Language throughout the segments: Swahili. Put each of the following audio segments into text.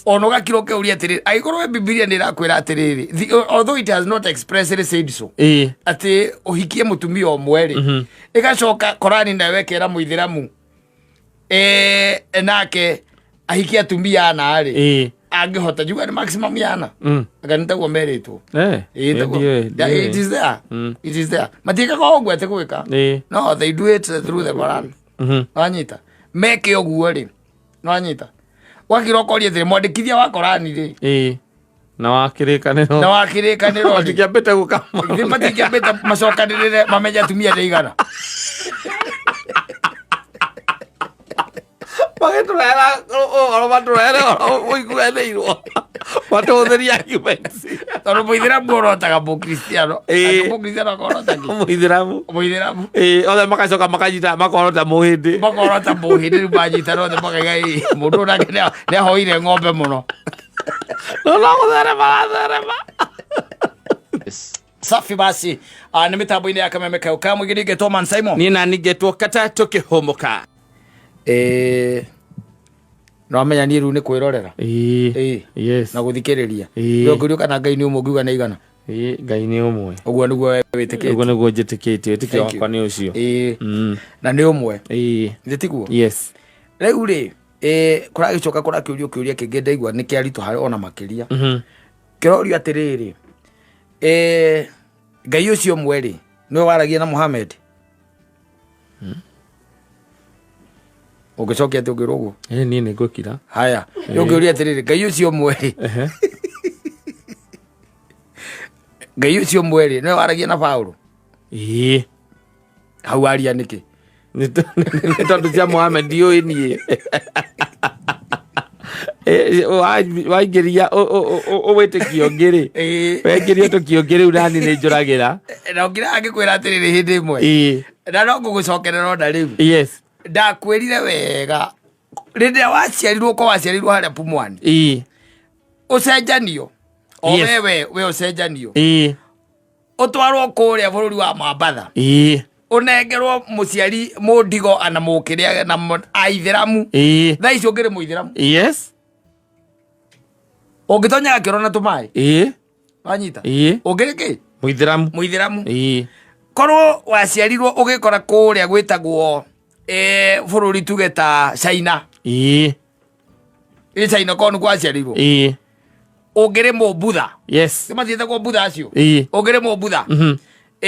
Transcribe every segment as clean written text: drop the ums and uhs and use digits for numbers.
ono gakiroke uri atiri aigoro Biblia ni rakwira atiri although it has not expressly said so ati uhikie mutumia omwe igacoka Korani na wekera muithiramu nake ahikia tumia ana ri angihota juga ni maximum yana aganita go meritwo it is there matika ko gwete gwika no they do it through the Quran anyita meke oguo ri no anyita wakirokoria thire mwandikithia wa Korani ri na wakirikaniro ndikiambete gukama ndikiambete macokanirire mamenja tumia ndeigana Pageturera oigueneirwo watutheria arguments toro muithiramu orotaga mukristiano mukristiano akorotaga muithiramu othe makacoka makanyita makorota muhindi riu manyita othe makaiga mundu nake nehoire ng'ombe muno no gutherema safi basi ni mitambo-ini ya Kameme Kauka mwingine ngetwo Man Simon ni nani ngetwo Kata tukihomoka no amenya ni riu ni kwirorera yes na guthikiriria ngirio kana Ngai ni umwe ngiuga na igana Ngai ni umwe uguo niguo witikitie uguo niguo njitikitie witikio wakwa ni ucio na ni umwe nditiguo yes riu ri kuragicoka kurakiurio kiuria kingi ndaigua ni kiarito hari ona makiria kirorio atiriri Ngai ucio umwe ri niwe waragia na Muhammad ugicokia ati ugirogo ni ngukira haya ngiuria atiriri Ngai ucio umwe Ngai ucio umwe ri niwe waragia na Paulo hau aria niki ni tondu cia Muhammad oi nie waingiria uwitikio ngiri wengiria tukio ngiri unani ni njuragira na ngira agikwira atiriri hindi imwe na no ngugucokerera onda riu yes ndakwirire wega rinde waciarirwo ko waciarirwo haria Pumwani ucenjanio o we ucenjanio utwarwo kuria bururi wa Mambatha unengerwo muciari mundigo ana mukiria na aithiramu tha icio ngiri muithiramu yes ungitonya kirona tumai wanyita ungiri ki muithiramu korwo waciarirwo ugikora kuria gwitagwo bururi tugeta China China konu kwaciarirwo ungiri Mubutha yes mathiete kwa Butha acio ungiri Mubutha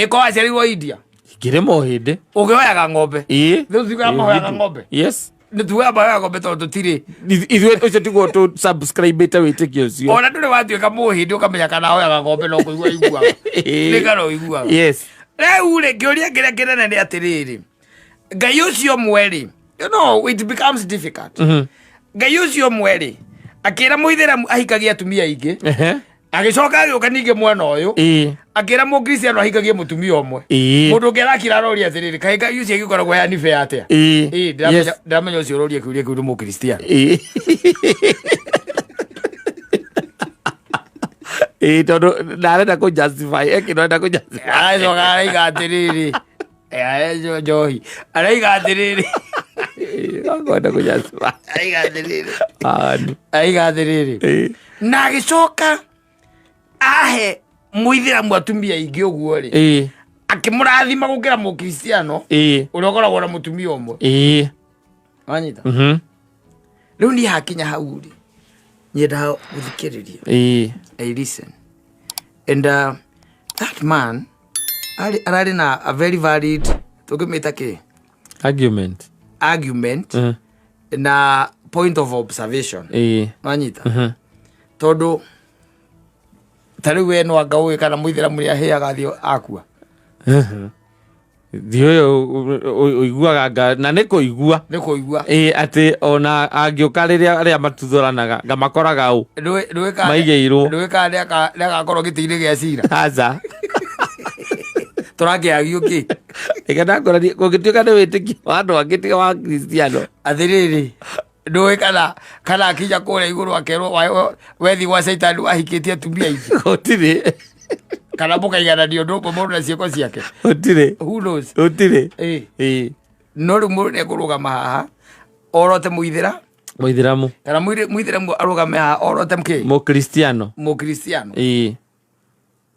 ko waciarirwo India ngire mohinde ugioyaga ng'ombe thiu thiga mahoyaga ng'ombe yes ni tuwe mahoyaga ng'ombe tondu tiri ithuĩ ucio tiguo tu subscribe te witikio ucio ona nduri watuika muhindi ukamenya kana hoyaga ng'ombe no kuigua iguaga ni kana iguaga yes riu ri ngiuria ngiria kinene ni atiriri Ngai ucio mweri you know it becomes difficult Ngai ucio mweri akira muithiramu ahikagia atumia ingi agicoka agioka ninge mwana uyu akira mukristiano ahikagie mutumia omwe mundu ngerakira arori atiriri kai Ngai ucio agikoragwo yani fe atia ndamenya ucio uroria kiuria kiu ni mukristiano tondu ndarenda ku justify ekinenda ku justify aicoka araiga atiriri Johi araiga atiriri akwenda ku justify aiga atiriri na agicoka ahe muithiramu atumia ingi uguo ri akimurathima gukira mukristiano uria ukoragwo na mutumia omwe wanyita riu ni hakinya hau ri nyenda guthikiriria listen and that man arari na a very valid tugimita ki argument na point of observation wanyita tondu tari we no agawe kana muithiramu ria heaga thio akua thio uiguaga na niko igua ati ona angiuka riria matuthuranaga ngamakoraga u maigeirwo ndwika korwo gitiri gia cira aza turakiagio ki ikana korani kugituika ni witiki wandu angitiga wa Kristiano athiriri ndwika kana akija kuria iguru akerwo wethi wa Satan wahikitie atumia ingi gutiri kana mukaigananio nduko mundu na ciiko ciake gutiri who knows gutiri no riu mundu ni kurugama haha orote muithira Muithiramu. Kana muithiramu arugame ha orote mke. Mukristiano. Mukristiano.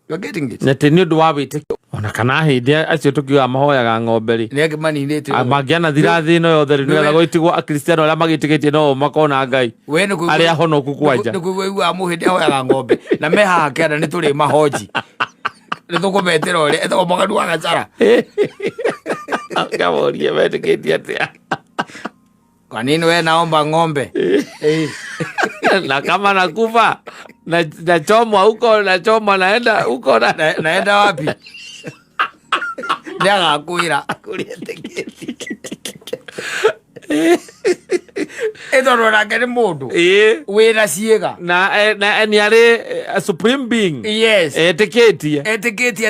You're getting it. Na teni ndu wa witikio. Ona kana hindi acio tukiuga mahoyaga ng'ombe ri. Nĩage maninĩte. Magiana thirathi no yothe ri nĩgetha gũitigwo akristiano arĩa magĩtĩkĩtie no makona Ngai. Arĩa honoku kwanja. Nĩkũigua mũhĩndĩ ahoyaga ng'ombe na me haha kĩanda nĩ tũrĩ mahoji. Nĩtũkũmetĩra ũrĩa etagwo Mũgadu wa Gacara. Akamorie metĩkĩtie atĩa. Kwa nini wewe naomba ng'ombe? Na kama nakufa na chomwa huko na chomwa naenda huko naenda wapi? Ndia gakwira kuria tiketi. Ethoro nake nĩ mũndũ wĩna ciĩga na ni ari a supreme being. Yes. Etĩkĩtie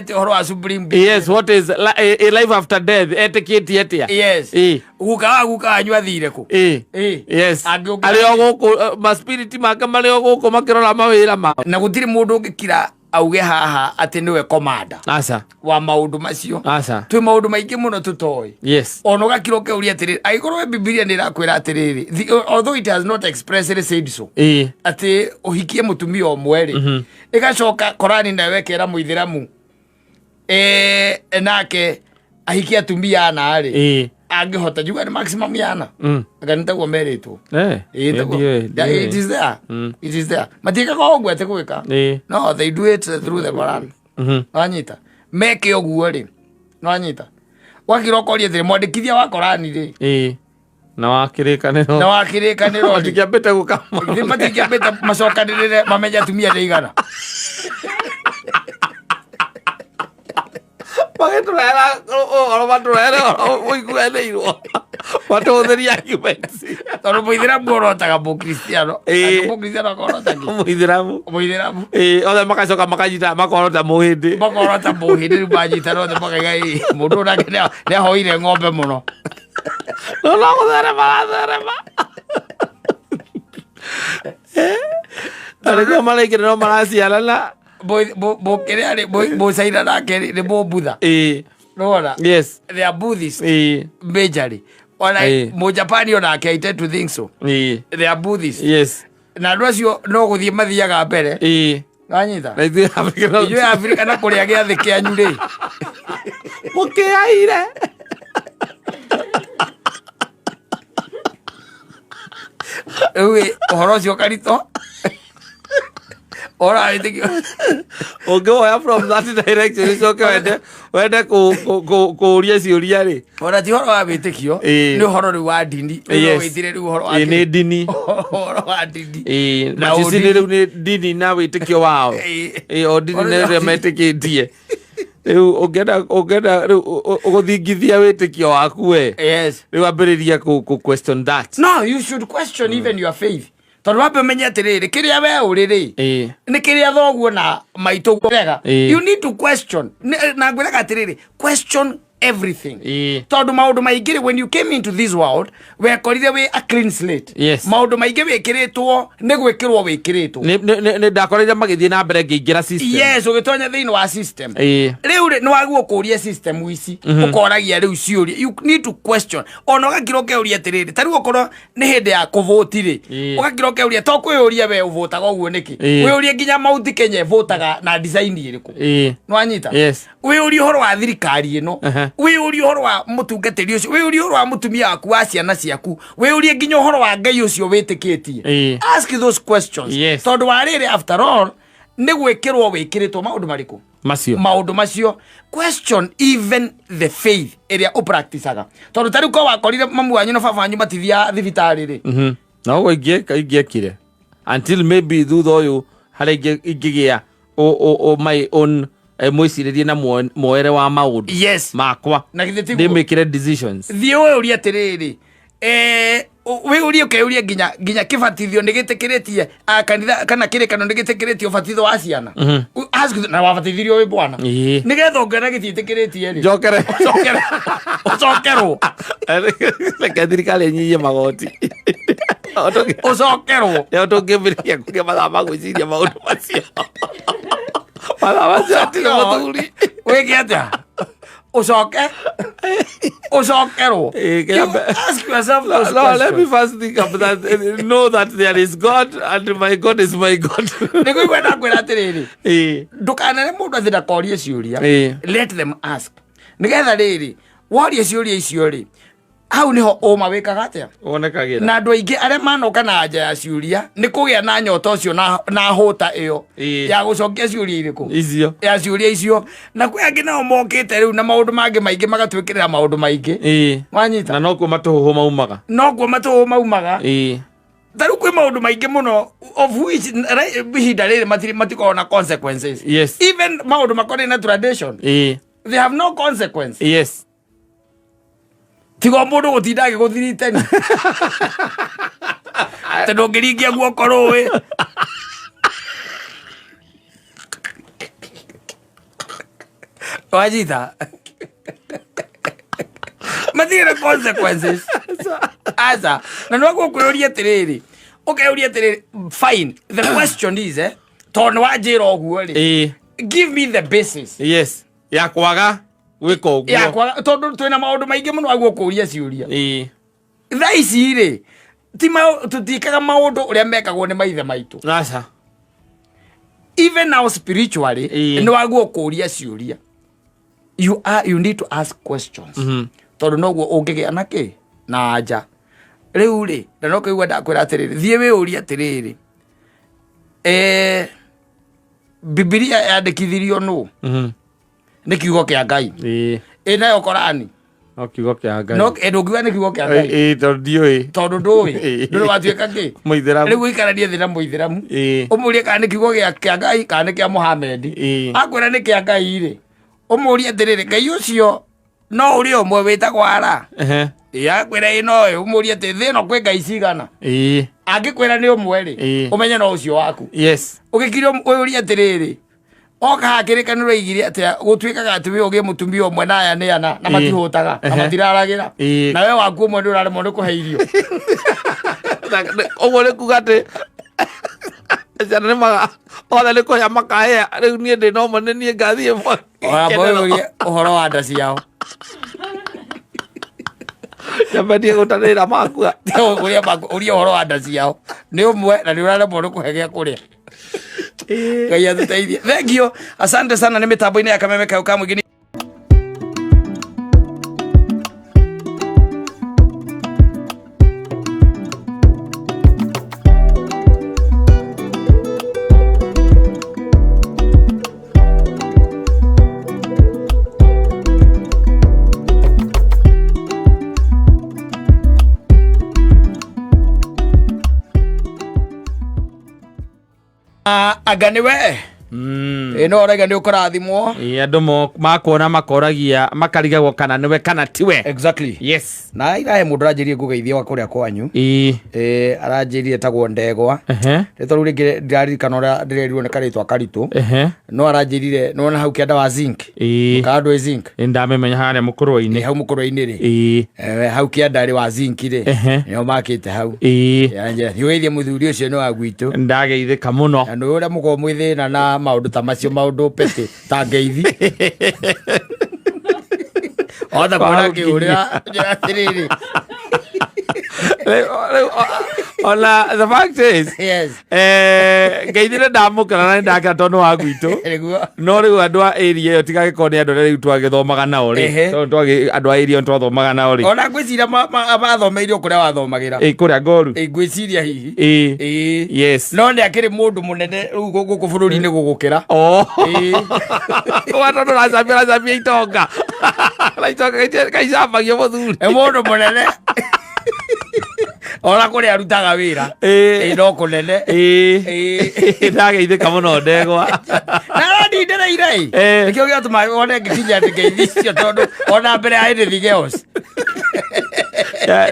atĩ ũhoro wa supreme being. Yes, what is a life after death? Etĩkĩtie atĩa? Yes. Guka anyua thire ku. Yes. Ari o gũkũ ma spirit make marĩ o gũkũ makĩrora mawĩra mao. Na gũtirĩ mũndũ ũngĩkira auge haha atĩ nĩwe commander wa maũndũ macio. Twĩ maũndũ maingĩ mũno tũtoĩ. Yes. Ona ũgakira ũkĩũria atĩrĩrĩ, angĩkorwo Biblia nĩ ĩrakwĩra atĩrĩrĩ, although it has not expressly said so, atĩ ũhikie mũtumia ũmwe rĩ, ĩgacoka Korani nayo ĩkera Mũithĩramu nake ahikie atumia ana rĩ, angĩhota juga nĩ maximum yana. Anga nĩtaguo merĩtwo. It is there. It is there. Matikaga ũguo atĩ gwĩka. No, they do it through the Quran. Wanyita. Meke ũguo rĩ. Wanyita. Wakira ũkoria thĩrĩ mwandĩkithia wa Korani rĩ. Na wakĩrĩkanĩro. Na wakĩrĩkanĩro. Matikĩambĩte gũkama. Matikĩambĩte macokanĩrĩre mamenye atumia nĩ igana. Magĩtũrehera ũhoro matũrehere ũiguanĩirwo matũhũthĩria arguments. Tondũ Mũithĩramu orotaga Mũkristiano. Mũkristiano akorota kĩ? Mũithĩramu. Othe magacoka makanyita makorota mũhĩndĩ. Makorota mũhĩndĩ rĩu manyitana othe makaiga mũndũ nake nĩahoire ng'ombe mũno. No gũtherema. Arĩkwo maraingĩra no maraciarana. Mũcaina nake nĩ Mũbutha. Rora. Yes. They are Buddhists. Majorly. Or like Mũjapani onake I tend to think so. They are Buddhists. Yes. Na andũ acio no gũthiĩ mathiaga mbere. Wanyita. Ithuĩ Afrika na kũrĩa gĩathĩ kĩanyu rĩ. Mũkĩaire. Rĩu ũhoro ũcio karitũ. Alright, ũngĩwoya from that direction icoke wende kũũria ciũria rĩ. Ona ti ũhoro wa wĩtĩkio, nĩ ũhoro rĩu wa ndini. Wĩtire rĩu ũhoro wa nĩ ndini. Ũhoro wa ndini. Na ici rĩu nĩ ndini na wĩtĩkio wao. O ndini nĩ ũrĩa metĩkĩtie. Rĩu ũngĩenda gũthingithia wĩtĩkio waku we. Rĩu ambĩrĩria question that. No, you should question even your faith. Tondũ wambe menye atĩrĩrĩ, kĩrĩa we ũrĩ rĩ, nĩ kĩrĩa thoguo na maitũ gwega. You need to question. Na ngwĩraga atĩrĩrĩ, question everything. Tondũ maũndũ maingĩ when you came into this world, wekorire wĩ a clean slate. Maũndũ maingĩ wĩkĩrĩtwo nĩ gwĩkĩrwo wĩkĩrĩtwo. Nĩ ndakorire magĩthiĩ na mbere ngĩingĩra system. Yes, ũgĩtonya thĩinĩ wa system. Rĩu nĩ wagwo kũũria system ici, ũkoragia rĩu ciũria. You need to question. Ona ũgakira ũkĩũria atĩrĩrĩ, ta rĩu okorwo nĩ hĩndĩ ya kũvoti rĩ, ũgakira ũkĩũria to kwĩũria we ũvotaga ũguo nĩkĩ? Wĩũrie nginya Mount Kenya votaga na design ĩrĩkũ? Nĩwanyita? Wĩũrie ũhoro wa thirikari ĩno. Wĩũrie ũhoro wa mũtungatĩri ũcio, wĩũrie ũhoro wa mũtumia waku wa ciana ciaku, wĩũrie nginya ũhoro wa Ngai ũcio wĩtĩkĩtie. Ask those questions. Tondũ wa rĩrĩ after all nĩ gwĩkĩrwo wĩkĩrĩtwo maũndũ marĩkũ? Maũndũ macio. Question even the faith ĩrĩa ũpracticaga. Tondũ ta rĩu ko wakorire mamu wanyu na baba wanyu matithia thibitarĩ rĩ. Na ũguo ingĩekire until maybe thutha ũyũ harĩa ingĩgĩa my own mwĩcirĩrie na moere wa maũndũ makwa ndĩmĩkĩre decisions. Thiĩ ũyũrie atĩrĩrĩ, wĩũrie ũkeyũrie nginya kĩbatithio nĩ gĩtĩkĩrĩtie kanitha kana kĩrĩkanĩro nĩ gĩtĩkĩrĩtie ũbatitho wa ciana. Na wabatithirio wĩ bwana nĩgetha ũngĩona gĩtiĩtĩkĩrĩtie rĩ, ũcokerwo reke thirikari ĩnyihie magoti ũcokerwo. Rĩo tũngĩambĩrĩria kũgĩa mathaa ma gwĩciria maũndũ macio. Wĩke atĩa? Ũcoke Usokero. You ask yourself those questions. Let me first think of that. Know that there is God and my God is my God. Niko kwenda kwenda tiriri. Ndukanere mundu athira korie ciuria. Let them ask. Nigetha riri, worie ciuria icio ri. Hau niho oma wikaga atia? Wonekagira. Na andu aingi aria manoka na anja ya ciuria ni kugia na nyota ucio na huta iyo ya gucokia ciuria iriku icio ya ciuria icio na kwi angi nao mokite riu na maundu mangi maingi magatwikirira maundu maingi wanyita na no kuo matuhu maumaga Taru kwi maundu maingi muno of which bihinda riri matiko na consequences. Yes. Even maundu makoni na tradition they have no consequence. Yes. Tigo mundu gutinda agiguthiritani tendo ngiringia guoko ruwi wajita matire consequences asa na no gukuyuria tiriri ukeyuria tiriri fine the question is ton wajira oguo ri give me the basis. Yes. Ya kwaga wika oguo ya kwaga tondu twina maundu maingi muno aguo kuria ciuria thaici ri tutikaga maundu uria mekagwo ni maithe maitu asa even now spiritually no aguo kuria ciuria you need to ask questions tondu noguo ungigia naki na anja riu ri na no kuigwa ndakwira atiriri thie wi uria atiriri Biblia yandikithirio no ni kiugo kia Ngai nayo Korani no kiugo kia Ngai no ndungiwa ni kiugo kia Ngai tondu ndui ndu watuika ki muithiramu riu ikarania thina muithiramu umurie kana ni kiugo kia Ngai kana ni kia Muhammad akwira ni kia Ngai ri umurie atiriri Ngai ucio no uri omwe witagwo ara akwira ino umurie ati thino kwi Ngai cigana angikwira ni omwe ri umenye no ucio waku. Yes. Ugikirio uria atiriri oka hakirikaniro igiri atia gutwikaga ati wi ugie mutumia omwe na aya ni ana na matihutaga na matiraragira na we waku omwe ndurare mundu kuheirio ogwo ni kugate jana ni maga othe ni kuya makahe riu nie ndi no mone nie ngathie mo boy uhoro wa ndaci yao yambendie gutanira makua uria uhoro wa ndaci yao ni umwe na ni urare mundu kuhegea kuria Ngai atutaithie. Thank you. Asante sana ni mitambo-ini ya Kameme Kauka mwingine. Aganiwe ino rega ni ukurathimwo andu makona makoragia makarigagwo kana niwe kana tiwe. Exactly. Yes. Na irahe mundu aranjirie kugeithia wa kuria kwanyu aranjirie tagwo Ndegwa ritu ringi ndirarikana uria ndirerirwo ni karitwa karitu no aranjirire nona hau kianda wa zinc kandu zinc ndamemenya haria mukurwa-ini hau mukurwa-ini ri hau kianda ri wa zinc ri nio makite hau yanjira yugeithie muthuri ucio ni wa gwitu ndageithika muno andu uria muko mwithina na maundu ta macio maundu pete ta ngeithi oda kona ki uria atiriri Ola, the fact is, yes. Geithire ndamukana na ndaka tondu wa gwitu. No riu andu a area yo tigage kone andu riu twagithomaga nao ri. Twagi andu a area twathomaga nao ri. Ona gwiciria mathomeire kuria wathomagira. Kuria Ngoru. Gwiciria hihi. Yes. No ni akiri mundu munene riu guku bururi-ini gugukira. Watu razabia itonga. Itonga kaicambagio muthuri. Mundu munene. Ora kuri arutaga wira no kunene ndageithika muno Ndegwa na ndindira irai nikio giatuma one ngikinya ngeithicio tondu ona mbere ya hindi thigeos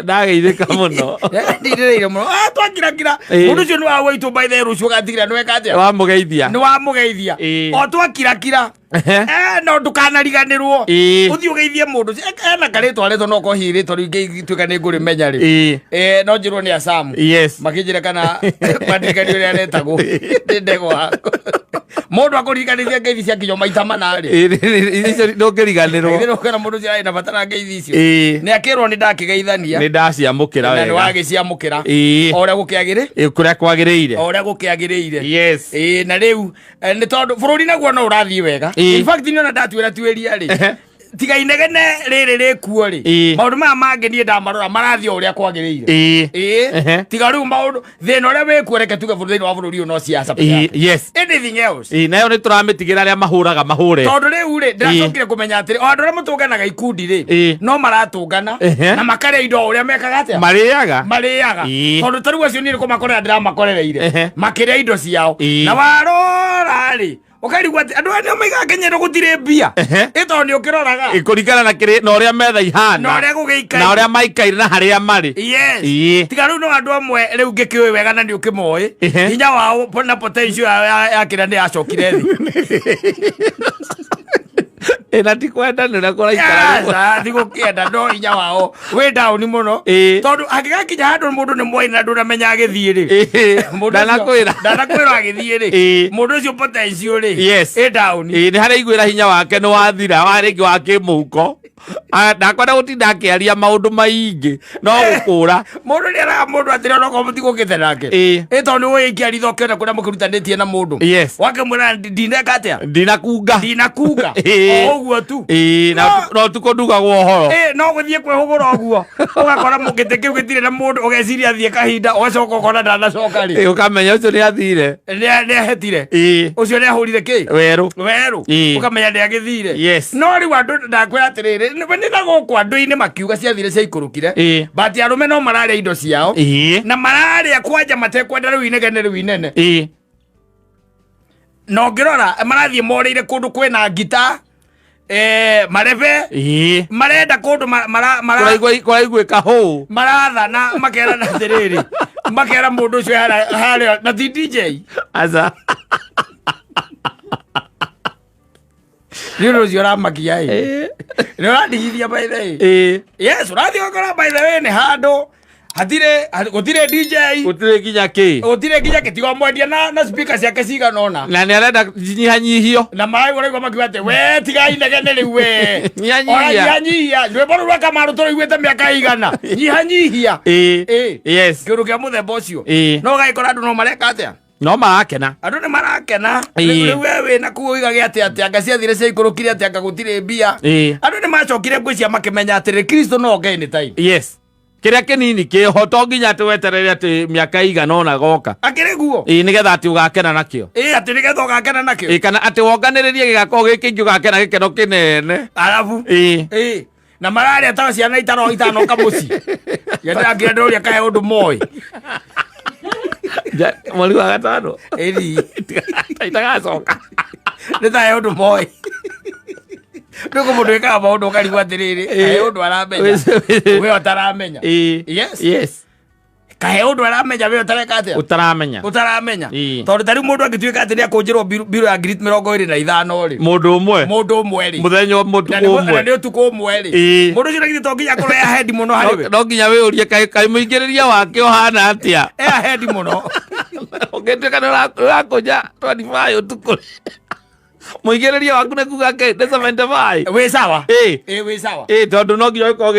ndageithika muno ndindira muno twakirakira mundu cio ni wa waitu by the rucio gatigira ni wekatia wa mugeithia ni wa mugeithia o twakirakira no ndukanariganirwo uthi ugeithie mundu ena karitwa reto no ko hirito ringi tuika ni nguri menya ri no njirwo ni Asamu yes makinjire kana madirikani uria retagwo Ndegwa mundu akuriganithia ngeithi cia kinyo maita manari icio ndungiriganirwo ithiro kana mundu cia ina batara ngeithi icio ni akirwo ni ndakigeithania ni ndaciamukira wega ni wagiciamukira ore gukiagire kuria kwagiriire ore gukiagiriire yes na riu ni tondu bururi naguo no urathii wega in fact ni ona ndatwira twiria ri tiga inegene riri rikuo ri maundu maya mangi nie ndamarora marathio uria kwagiriire tiga riu maundu thina uria wikuoreke tuge bururi wa bururi no siasa yes anything else nayo ni turamitigira aria mahuraga mahure tondu riu ri ndiracokire kumenya atiri o andu aria mutunganaga ikundi ri no maratungana na makaria indo uria mekaga atia mariaga tondu tariu acio ni kumakorera ndiramakorereire makiria indo ciao na warora ri ukarigwa ati andu ane maiga Kenya gutire mbia ito ni ukiroraga ikurikana na kire na uria metha ihana na uria gugiikaire na uria maikaire na haria mari yes tiga riu no andu amwe riu ngikiwe wega na ni ukimoi hinya wao na potential ya kira ni acokire thi ena tikwenda nira kora ikara thigo kienda no hinya wao we down muno tondu angigakinya handu mundu ni mwoi na nduna menya agithie ri ndanakwira agithie ri mundu ucio potential ri e down ni haria igwira hinya wake no wathira wa ringi wa kimuko ndakwenda gutinda akiaria maundu maingi no gukura mundu ni ara mundu atira no ko mutigo kithenake tondu we ikiaritho kiona kuria mukirutanitie na mundu wake mura ndineka atia ndinakuga oguo tu no tukondugagwo horo no guthie kwihugura oguo ugakora mukite kiu gitire na mundu ugeciria thie kahinda ugacoka ukona ndanacoka ri ukamenya ucio ni athire ni ahetire ucio ni ahurire ki weru ukamenya ni agithire no riu andu ndakwira atiriri ni naguku andu-ini makiuga ciathire cia ikurukire bati arume no mararia indo ciao na mararia kwanja matekwenda riu inegene riu inene no ngirora marathie morire kundu kwina ngita marebe marenda kundu kuraigwe kahu maratha na makera na thiriri makera mundu ucio haria na DJ aza Nino zio ramakia ni radigithia by the way yes urathi okora by the way ni hando gutire DJ gutire kinya ki tigo mwendia na speakers yake ciga nona na ni arenda nyihanyihio na mai uraigwa makiwa ate we tiga inegene riu we nyihanyihia ndwe boru rwa kamaru toro igwete miaka igana nyihanyihia yes kiru kia muthemba ucio no gaikora andu no mareka atia no marakena andu ni marakena riu wewe na kuigage ati anga ciathire cia ikurukire ati anga gutire mbia andu ni macokire ngwiciya makimenya atiri Kristo no ngai ni time yes kiria kinini kiho to nginya ati weterere ati miaka igana ona goka akire guo nigetha ati ugakena nakio ati nigetha ugakena nakio kana ati wonganiririe gigako giki ugakena gikeno kinene arabu na mararia tawa ciana itano kamuci yenda ngirendoria kahe undu moi mwali wa gatano itagacoka nĩ tahe ũndũ moĩ nĩ kũmũndũ ĩkaga maũndũ ũkarigwo atĩrĩrĩ kahe ũndũ aramenya we ũtaramenya yes kahe ũndũ aramenya we ũtareka atĩa ũtaramenya tondũ tarĩu mũndũ angĩtuĩka atĩ nĩ akũnjĩrwo mbirũ ya ngiri 25 rĩ mũndũ ũmwe rĩ mũthenya ũmwe na nĩ ũtukũ ũmwe rĩ mũndũ ũcio nagithĩ to nginya akorwo ahead mũno harĩ we no nginya wĩyũrie kaĩ mũingĩrĩria wake ũhana atĩa ahead mũno ũngĩtuĩka nĩ ũrakũnja 25 ũtukũ muigiriria waku na kuga ke ndesa 75 we sawa we sawa tondu no nginya ko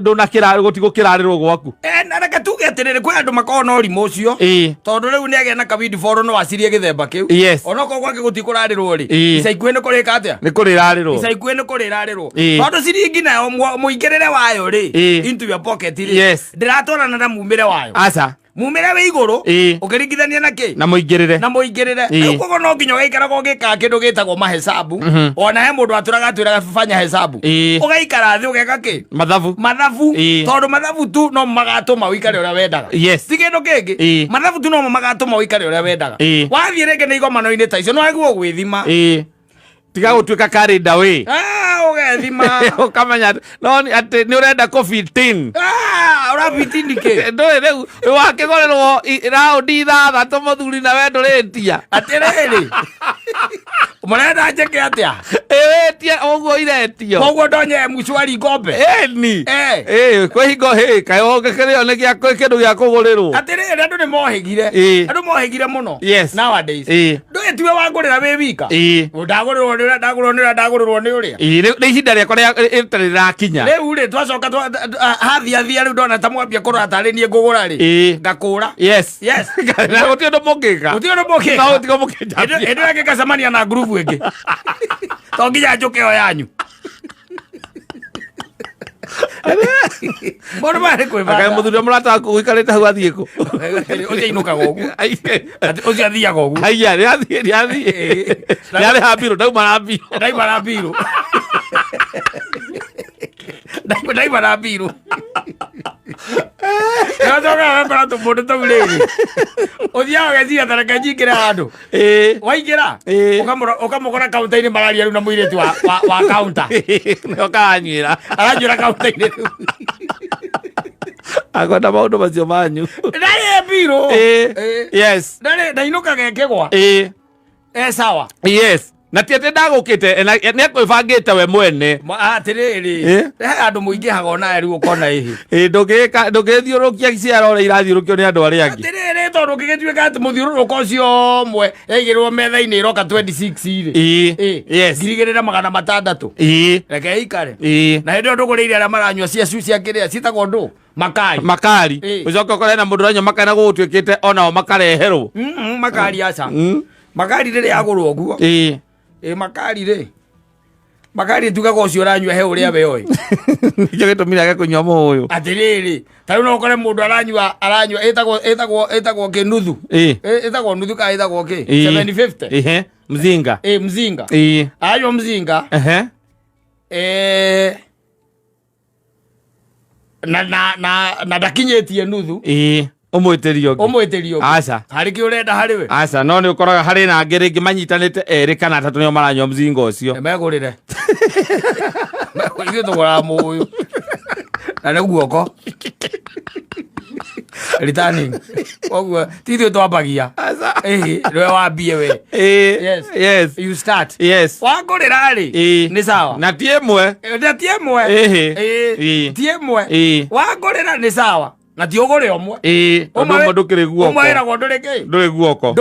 nduna kirari gutigo kirarirwo gwaku na reka tuge atiriri kwi andu makona urimu ucio tondu riu ni agia na kabidi foro no asirie githemba kiu ona ko gwake gutikurarirwo ri ica ikuhe ni kurika atia ni kurirarirwo ica ikuhe ni kurirarirwo tondu ciringi nayo muigirire wayo ri into your pocket ri ndiratwarana na mumire wayo aca mumire we iguru ukiringithania na ki na muigirire uko no nginya gaikara gika kindu gitagwo mahesabu ona he mundu aturaga fanya hesabu ugaikara thi ugeka ki mathabu tondu mathabu tu no magatuma uikare uria wendaga ti kindu kingi mathabu tu no magatuma uikare uria wendaga wathie rege ni igomano-ini ta icio no agwo gwithima tiga gutuika kalenda we ugethima ukamenya no ati ni urenda COVID-10 ura bitindike ndoi riu wakigorerwo round ithathatũ muthuri na we nduritia atiriri murenda njeke atia wetia uguo iretio koguo ndonye mshwari ngombe ni kwihingo kayo gakĩrĩo nĩ kĩndũ gĩa kũgũrĩrwo atiriri andu ni mohigire muno nowadays ndoi Ndare tiwe wangorera we wika ndagorerwo ni uria ni ihinda riakwa ritari rakinya riu ri twacoka hathia riu ndona ta mwambia kurora tari nie ngugura ri ngakura yes na gutio ndo mungika no utigo mungika endo yake kacamania na grupu ingi to nginya njuke o yanyu Moro mare kwe ba. Akai muthuri murata waku uikarite hau athie ku. Ucia inuka gogu. Ucia athia gogu. Aiya, ni athie. Ni ari habiro, ndauma na biro. Ndaima na biro. Ndaima na biro. Natoka mbara tu mundu tu riri. Uthia gethia taraka njikira handu. Waingira. Ukamugora kaunta-ini mararia riu na muiritu wa kaunta. No kanywira. Aranywira kaunta-ini. Akwenda maundu macio manyu. Ndari biro. Yes. Ndainuka gekegwa. Sawa. Yes. Na tiete ndagukite ni akwibangite we mwene atiriri andu muingi hagona riu ukona ihi ndugithiurukia ciara ore irathiurukio ni andu aria angi atiriri tondu gigituika ati muthiururuko ucio umwe yaigirwo metha-ini iroka 26 ri yes 2600 reke ikare na hindi nduguriire aria maranyua cia kiria citagwo ndu makari ucoka ukore na mundu ranyua makari na gugutwikite onao makareherwo makari aca makari riri agurwo guo makari ri makari tugaga ucio uranyua he uria we oi nikio gitumire age kunyua muyu atiriri tari no ukore mundu aranyua etagwo kinuthu etagwo nuthu ka etagwo ki 750 mzinga mzinga ayo mzinga na ndakinyetie nuthu umwitirio aca hari ki urenda hari we aca no ni ukoraga hari na ngiri ngi manyitanite eri kana atatu nio maranyua mzinga ucio megurire megurire thogora muyu na ne guoko returning ogwa tithio twambagia rwe wambie we yes you start yes wangurira ri ni sawa na tiemwe wangurira ni sawa na ti ugure omwe omwe ndukire guoko omwe era gondoreke nduri guoko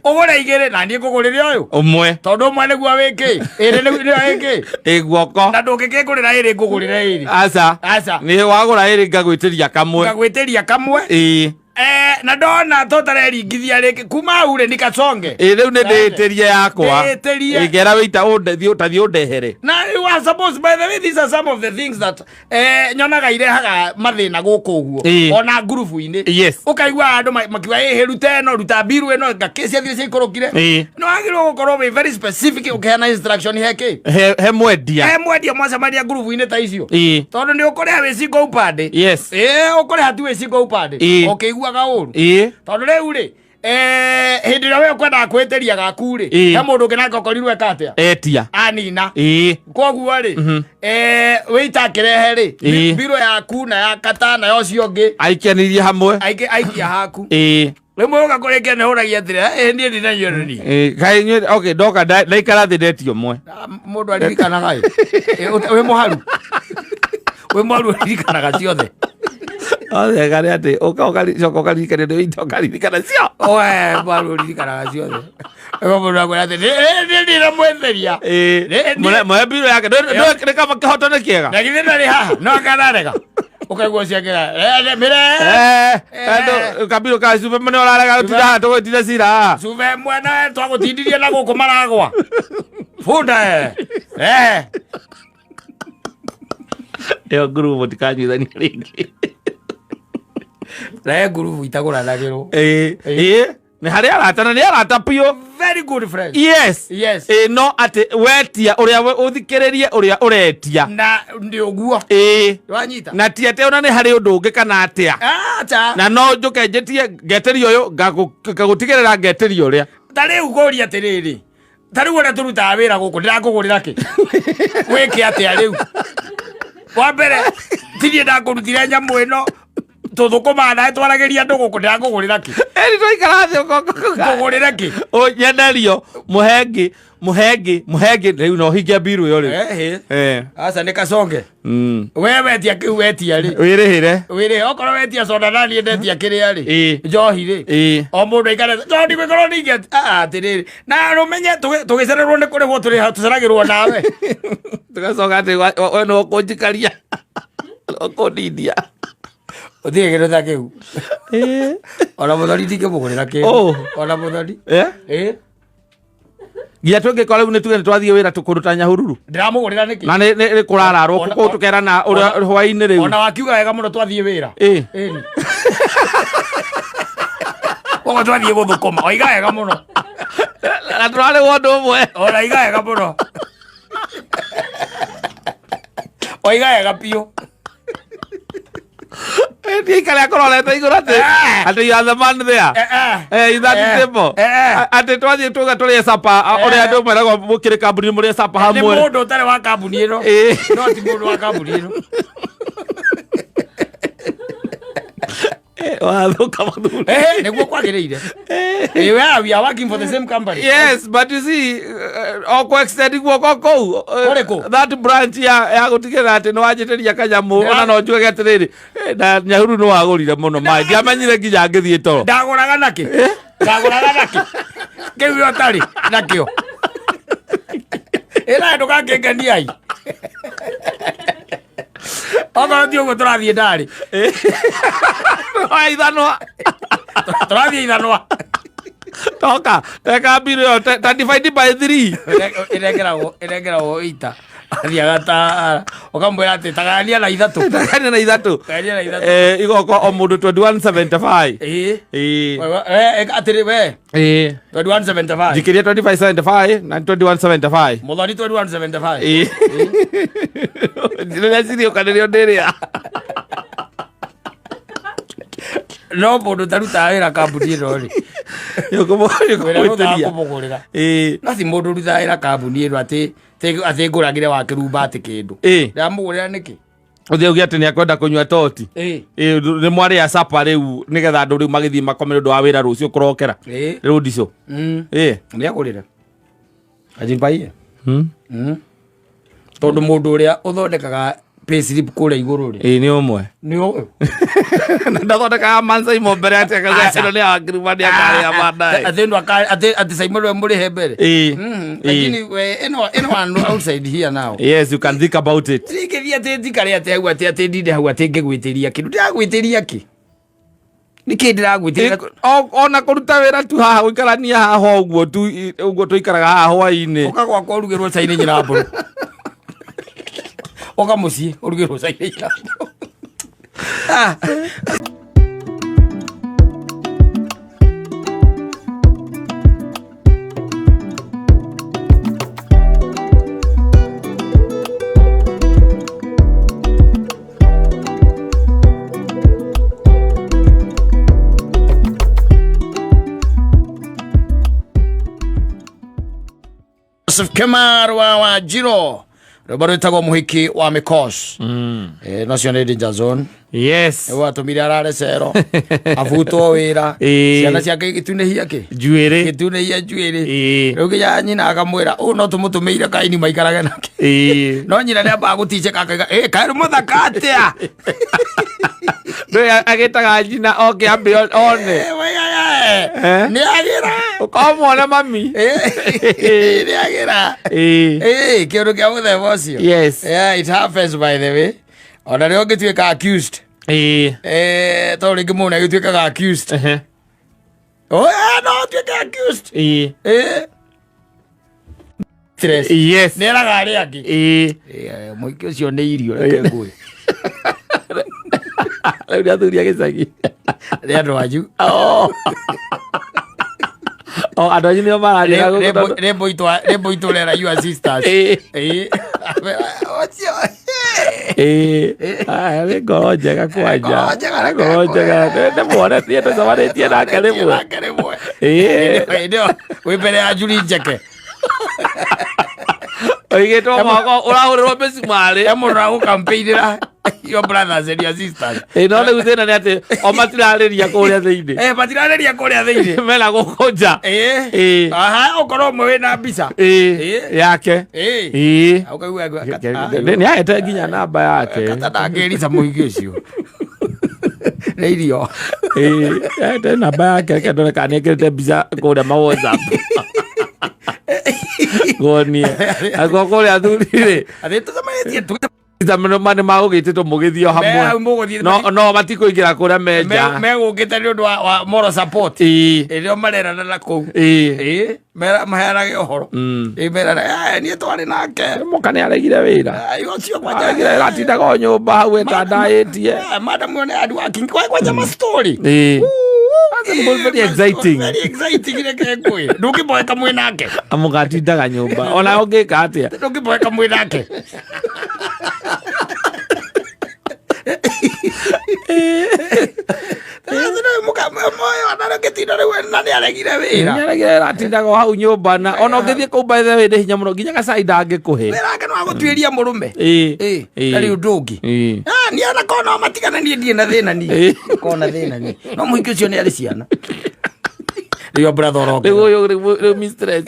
ugure igire na ni ngugurire uyu omwe tondu omwe ni gwa wiki iri ni wiki guoko na ndungikigurira iri ngugurire iri aca ni wagura iri ngagwitiria kamwe na ndona totareringithia riki kuma ure nikachonge riu ni nditirie yakwa igera wita utathie undehere na you are supposed by the way these are some of the things that nyonaga irehaga mathina guku uguo ona ngurubu-ini ukaigua andu makiwa ruta eno ruta biru eno ngakecia thire ciaikorokire no agirwo gukorwo wi very specific ukiheana instruction heki he mwendia mwacamaria ngurubu-ini ta icio tondu ni ukureha wi single upande ukureha tu wi single upande ukiiguaga uru tondu riu ri hindi ria we kwenda kwitiria gaku ri he mundu ungi nake ukorirwo ekatia etia anina koguo ri wita kirehe ri biro yaku na ya kata na yo cio ngi aikianirie hamwe aikia haku rimwe ugakorekia ne huragia atire nie ndi na yoni kai nye okay ndoka ndaikara thi ndetio mwe mundu aririkanaga we muharu aririkanaga ciothe othe gari ati uka ukaririkana ndio ito ukaririkana cio oe muharu aririkanaga ciothe mundu akwira ati ndi na mwetheria mwe biro yake ndo kama kihotone kiega na githĩ ndarĩ haha no akanarega ukaigua ciakĩra mĩre kabiro ka cube mene ũrarega gũtinda tũgwĩtire cira cube mwene twagũtindirie na gũkũ maragwa bunda ĩyo ngurubu tikanyuithania rĩngĩ naye ngurubu itagũranagĩrwo ni hari arata na ni arata pio very good friend yes no ati wetia uria uthikiririe uria uretia na ndi uguo wanyita na tiete ona ni hari undu ungi kana atia acha na no njuke njetie ngeterio uyu ngagutigirira ngeterio uria tari ugoria atiriri tari uria turuta wira guku ndirakugurira ki wiki atia riu wa mbere tirie ndakũrutire nyamu ĩno tuthukuma na twarageria ndu guku ndagugurira ki eri twaikara thĩ ngugurira ki nyenderio muhenge riu no hingia mbiru yo riu asa ni kasonge we wetia kiu wetia ri wire okorwo wetia soda nani endetia kiria ri njohi ri o mundu ikare njohi gwikorwo ninge atiriri na rumenye tugicererwo ni kurihwo turi tuceragirwo nawe tugacoka ati we no kunjikaria okundithia uthie giretha kiu ona muthoni ndingimugurira kiu ona muthoni Gia tungikora riu ni tuge twathie wira tukuruta Nyahururu ndiramugurira niki na ni kurararwo kuko tukerana uria hwaini riu ona wakiuga wega muno twathie wira Ogo twathie guthukuma oiga wega muno na turare wondu umwe ona iga wega muno oiga wega piu Dia kali akorolete iguru ati you are the man there is that simple ati twathie tuga turi sapa ore andu merago mukire kambuni muri sapa hamwe ni mundu utare wa kambuni ino no ti mundu wa kambuni ino wathuka mathuri niguo kwagiriire we are working for the same company. Yes, but you see oko extending guoko kou that branch ya gutigera ati no ajiteria kanyamu ona no njuge atiriri na Nyahururu no agurire muno mai ndiamenyire nginya ngithie toro ndaguraga naki kiu yo tari nakio ila ndo kakengania ai ogo ndio go turathie ndari ithanwa turathie ithanwa toka teka biru 35 by 3 iregerawo ita athiagata ukamwira ati tagania na ithatu igoko o mundu 2175 atiri we 2175 jikiria 2575 na 2175 muthoni 2175 ndire sirio kanirio ndiria no mundu taruta wira kambuni ino ri kumugurira nasi mundu ruta wira kambuni ino ati nguragire wake rumba ati kindu ndamugurira niki uthie ugia ati ni akwenda kunywa toti ni mwari ya sapa riu nigetha andu riu magithii makomere ndu wa wira rucio kurokera riu ndico ni agurira ajimbaie tondu mundu uria uthondekaga payslip kule iguru ri ni umwe na ndathondekaga Mansai mbere ati akaga ni agrimani akari ya madai athendu ati saimwe muri hebere lakini we eno one outside here now. Yes, you can think about it. Ngithia ati ndikari ati hau ati ndinde hau ati ngigwitiria kindu ndagwitiria ki niki ndiragwitiria ona kuruta wira tu haha guikarania haha uguo tuikaraga haha hwaini ukagwa kwa rugirwo caini nyiramburu oka mucii urugirwo caini nyiramburu Joseph Kemar wa Jiro Robert Tago muhiki wa Mikos nacio nä danger zone. Yes, watumire arare cero afuto wira ciana ciake gitunehia ki njuiri gitunehia njuiri riu ginya nyina akamwira no tumutumeire kaini maikarage nake no nyina nä ambaga gutice kakaga kaä muthaka atia nä agätaga nyina oke ambe one nä agira ukamwona mami nä agira kä ndå kä a må themba å cio. Yes, it happens by the way. Ona rä o ngä tuä ka accused tondå rä ngä må nä agä tuä kaga accused no tuä ka accused yes nä eraga arä angä må ingä å cio nä irio reke ngå rä u nä athuria gä cagi nä andå anyu andå anyu nä o mararia rä mbå itå rera your sisters nä ngoro njega kwanja ngoro njega nä mwone thiä tå camanä tie nake rä mwe wä mbere ya njuri njeke oigä two moko å rahå rä rwo mä cimarä må ndå ragå campaign ra your brothers and your sisters. No le guthina ni ati o matirariria kuria thiini. Matirariria kuria thiini. Mela gukunja. Aha, okoro mwe na mbica. Yake. Ukaigua ni aete nginya namba yake. Kata ngirisa muigi ucio. Radio. Aete namba yake kendore kana ekirite mbica kuria ma WhatsApp. Gonie. Agokore athurire. Atheto zamaetie tu. Zamano mane magugititwo mugithio hamwe. No matikuingira kuria menja. Megugite ni undu wa moral support. Irio marerana na kou. Maherage uhoro. Mera ni twari nake. Mukane aregire wira. Ucio kwagira ratindaga nyumba hau etandaitie. Madam one adu working kwa jama story. Very exciting. Very exciting ile kwe. Ndukiboeka mwe nake. Amugatindaga nyumba. Ona ungika atia. Ndukiboeka mwe nake. Atindaga hau nyumba na ona ungithie kuu by the way ndi hinya muno nginya gacai ndangikuhe. Werake no agutwiria murume. Ndari ndungi. Ni ana kona matigana ni ndie na thina ni. Kona thina ni. No muhingi ucio ni ari ciana. Your brother rock. Yo mistress.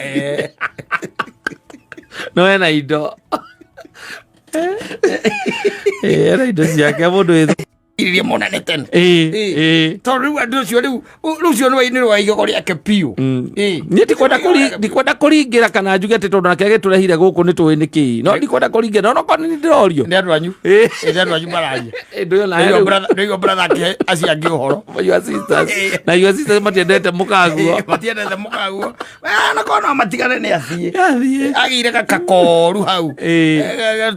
No ena indo. Era indo ciake mundu ithu. Iria mona neten. To riu andu ucio riu no waini rwa igogo riake piu. Ni ndikwenda kuringira kana njuge ati tondu nake agiturehire guku ni tuwi niki. No ndikwenda kuringira no koni ni ndirorio. Ni andu anyu. Ni andu anyu mararia. Ndio na your brother ake aciangi uhoro. Your sisters. Na your sisters matiendete mukaguo. Matiendete mukaguo. Na kona matigane ni athie. Agire gakakoru hau.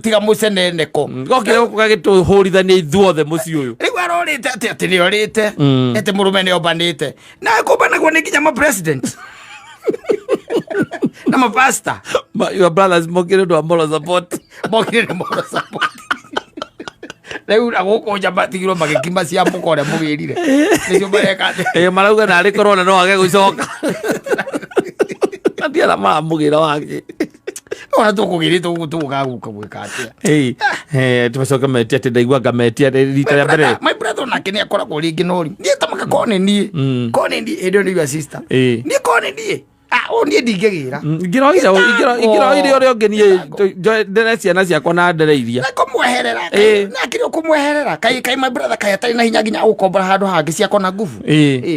Tiga mucene neko. Gokire guku gagituhurithania ithuothe muci uyu. Riu arorite ati ni orite. Ete murume ni obanite. Na kubanagwo ni nginya ma president. Na ma pastor. Your brothers mokire ndo moral support. Mokire moral support. Riu agoko jamba tigiro magikima cia mukore mugirire. Nicio bareka. Marauga na ari corona no age gucoka. Atia la mugira wake. Ona tukugirite tugaguka gwika atia. Tumacoka metia ati ndaigua ngametia rita rĩa mbere. My brother nake ni akoragwo ringi nori. Ni tamaka kone ni. Kone ni edo ni your sister. Ni kone ni. Ni ndingigira. Ngiroira uri ongenie ndere ciana ciakwa na ndereiria. Na kumweherera. Na kiri kumweherera. Kai my brother kai atari na hinya ginya ukombora handu hangi ciakwa na nguvu.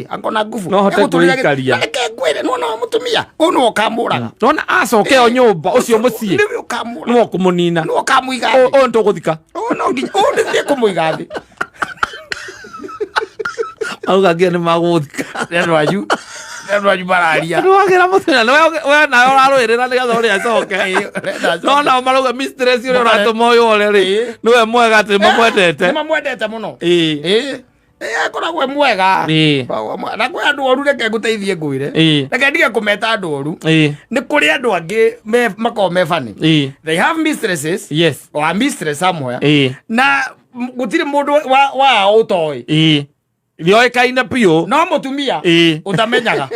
Akona nguvu. No hote kurikaria. Nake ngwire no mutumia. Uno okamuraga. Nona acoke o nyumba ucio mucii. Ni ukamura. No kumunina. No kamuiga. O ntuguthika. No nginya. Ndi kumuiga thi. Auga ngia ni maguthika. Ndio wanyu. Ndio wanyu bararia. Nduagira muthina no we na urarwirira ni gatho ri acoke. No na maruga mistress uri uratuma uyu ore ri. Niwe mwega ati mamwendete. Ni mamwendete muno. Akoragwo mwega. Na kwe andu oru reke nguteithie ngwire. Reke ndige kumeta andu oru. Ni kuri andu angi mako mefani. They have mistresses. Yes. Or a mistress somewhere. Na gutire mundu wa utoi. Rioikaine piu. No mutumia. Utamenyaga.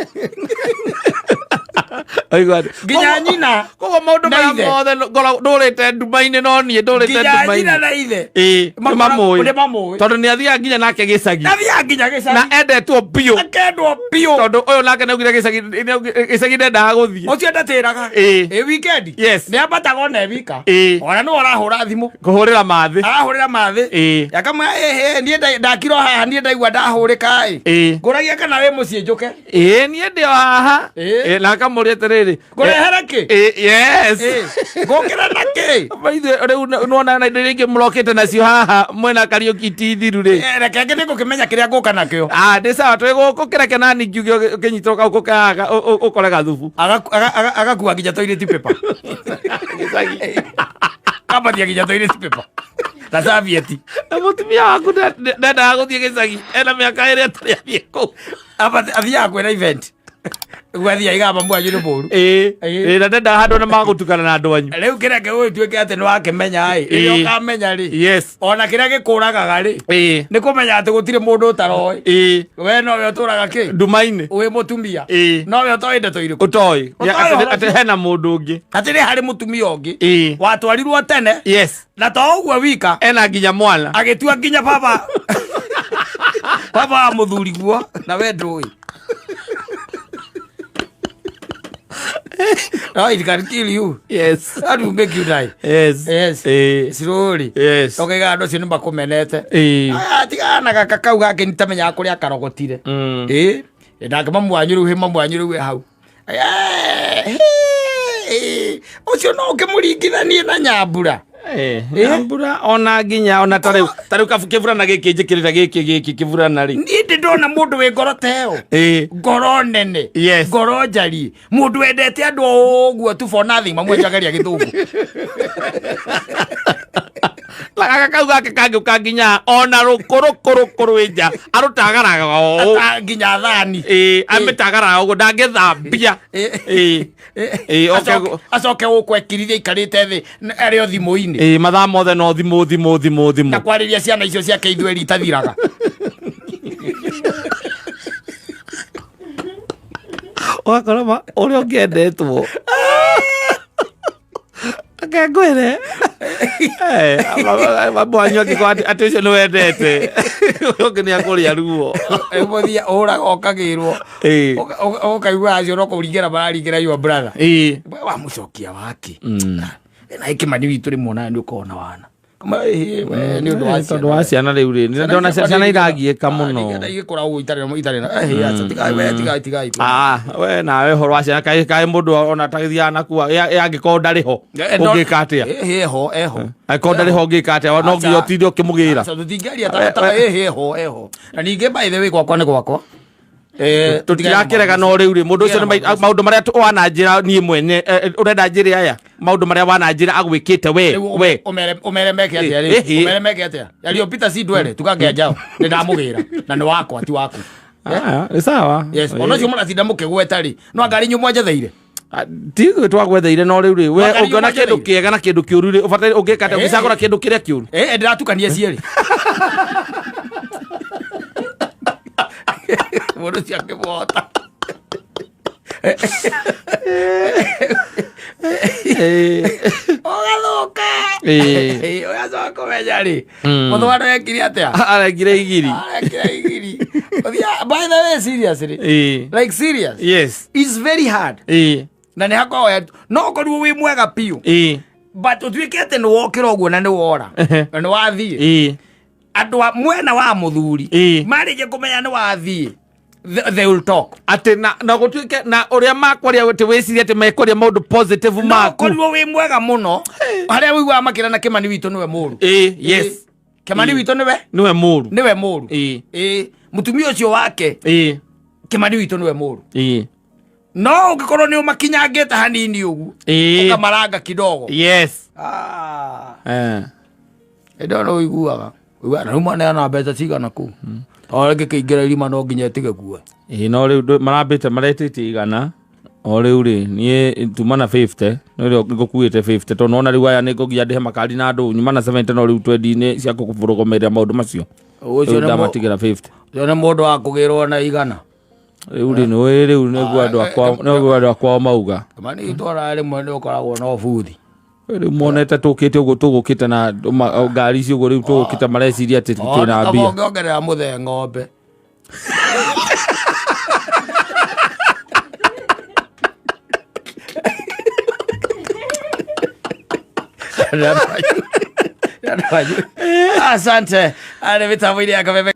Ginya nyina. Kogo maundu maya mothe ndurite ndumaine no nie ndurite ndumaine. Ginya nyina na ithe. Mamui. Tondu ni athia nginya nake gicagi. Athia nginya gicagi. Na endetwo piu. Akendwo piu. Tondu uyu nake naugire gicagi ndendaga guthie. Ucio ndatiraga. Weekend. Yes. Ni ambataga ona evika. Ona no arahura thimu. Kuhurira mathi. Arahurira mathi. Yakama nie ndakiro haha nie ndaigua ndahurika nguragia kana we mucie njuke. Nie ndio haha. Na kamuria tiriri. Ngurehera ki? Yes. Ngokira na ki? Baithe riu nona na ringi murokite nacio haha mwena Kariuki tithiru ri. Reke ngi ngukimenya kiria nguka nakio. Ndi sawa twigukireke nani ngiuge kinyitwo kau kukaga ukorega thubu. Agakua nginya toilet paper. Kabadia nginya toilet paper. Na savieti. Mutumia waku ndendaga guthie gicagi ena miaka iri atari athie kuu. Athiaga kwena event. gwathia igamba mwanyu nĩ mũru na ndenda handũ na magũtukana na andũ anyu rĩu kĩrĩa gĩgũgĩtuĩke atĩ nĩ wakĩmenya rĩrĩa ũkamenya rĩ ona kĩrĩa gĩkũragaga rĩ nĩ kũmenya atĩ gũtirĩ mũndũ ũtaroĩ we nowe ũtũraga kĩ nduma-inĩ wĩ mũtumia nowe ũtoĩ ndeto irĩkũ ũtoĩ atĩ hena mũndũ ũngĩ atĩ nĩ harĩ mũtumia ũngĩ watwarirwo tene na to ũguo wika ena nginya mwana agĩtua nginya baba wa mũthuri guo na we ndũĩ. No, it can kill you. Yes. That will make you die. Yes. Yes. Slowly. Yes. Okay, gado cio nĩmakũmenete. Tigana gaka kau gake nĩtamenyaga kũrĩa akarogotire. Ndake mamwanyu rĩu mamwanyu rĩu hau. Ũcio no ũkĩmũringithanie na Nyambura. Nyambura ona nginya ona tarĩu kĩburana gĩkĩ njĩkĩrĩra gĩkĩ kĩburana rĩ niĩ ndĩndona mũndũ wĩ ngoro teo ngoro nene ngoro njari mũndũ wendete andũ ũguo tu for nothing mamwenjagaria gĩthũngũ gaka kau gake kangĩũka nginya ona rũkũrũ nja arũtagaraga ũũ nginya thani amĩtagaraga ũguo ndangĩthambia acoke gũkũ ekirithia ikarĩte thĩ arĩ o thimũ-inĩ mathaa mothe no thimũ na kwarĩria ciana icio ciake ithuerĩ itathiraga ũgakora ũrĩa ũngĩendetwo akengwĩre mwanyu angĩkorwo atĩ ũcio nĩ wendete ũyũ ũngĩ nĩ akũrĩa ruo mũthia ũraga ũkagĩrwo ũkaigua acio no kũringĩra mararingĩra your brother wa mũcokia wake na Kĩmani witũ rĩmwe nawe nĩ ũkona wana nĩ ũndũ wa ciana rĩu rĩ ndona ciana iragiĩka mũno igĩkoragwo itarĩ we nawe ũhoro wa ciana kaĩ mũndũ ona tagĩthiaga nakua angĩkorwo ndarĩ ho ũngĩka atĩa angĩkorwo ndarĩ ho ũngĩka atĩa no nginya ũtinde ũkĩmũgĩra tũtingĩaria eho na ningĩ by the way gwakwa nĩ gwakwa tũtirakĩrega no rĩu rĩ mũndũ ũcio maũndũ marĩa wananjĩra niĩ mwene ũrenda njĩre aya maũndũ marĩa wananjĩra agwĩkĩte we ũmere meke atĩa yario Peter Sidwele tukangĩa njao nĩ ndamũgĩra na nĩ wakwa ti waku nĩ sawa ona ũcio mũratinda mũkĩgweta rĩ no ngari nyumwa njetheire ti twagwetheire no rĩu rĩ we ũngĩona kĩndũ kĩega na kĩndũ kĩũru rĩ ũbataire ũngĩka atĩa ũgĩcagũra kĩndũ kĩrĩa kĩũru ndĩratukania cierĩ mũndũ cio akĩbota ũgathũka ũgacoka kũmenya rĩ mũthwano ekire atĩa arengire igiri by the way seriously like serious it's very hard na nĩ hakoragwo no ũkorirwo wĩ mwega piũ but ũtuĩke atĩ nĩ wokĩra ũguo na nĩ wora na nĩ wathiĩ andũ mwena wa mũthuri marĩkia kũmenya nĩ wathiĩ they will talk atĩ na gũtuĩke na ũrĩa makwaria atĩ wĩcirie atĩ mekwaria maũndũ positive maku ũkorirwo wĩ mwega mũno harĩa wĩiguaga makĩra na Kĩmani witũ nĩwe mũru yes Kĩmani witũ nĩwe mũru mũtumia ũcio wake Kĩmani witũ nĩwe mũru no ũngĩkorwo nĩ ũmakinyangĩte hanini ũguo ũkamaranga kidogo ndona ũiguaga na rĩu maneana mbeca cigana kũu o rĩngĩ kĩingĩra irima no nginya ĩtige kuo no rĩu marambĩte maretĩtie igana o rĩu rĩ niĩ tumana 50 no rĩo ngũkuĩte 50 tondũ nona rĩu aya nĩ ngũgia ndĩhe makari na andũ nyumana 70 no rĩu 20 cia kũbũrũgũmĩrĩra maũndũ macio rĩu ndamatigĩra 50 ũcio nĩ mũndũ wa kũgĩrwo na igana rĩu nĩguo andũ akwao mauga Kĩmani itwara rĩmwe nĩ ũkoragwo na buthi rĩu monete tũkĩte ũguo tũgũkĩte na ngari ici ũguo rĩu tũgũkĩte mareciria atĩ twĩna mbia ũngĩongerera mũthee ng'ombe asante arĩ mĩtambo-inĩ ya Kameme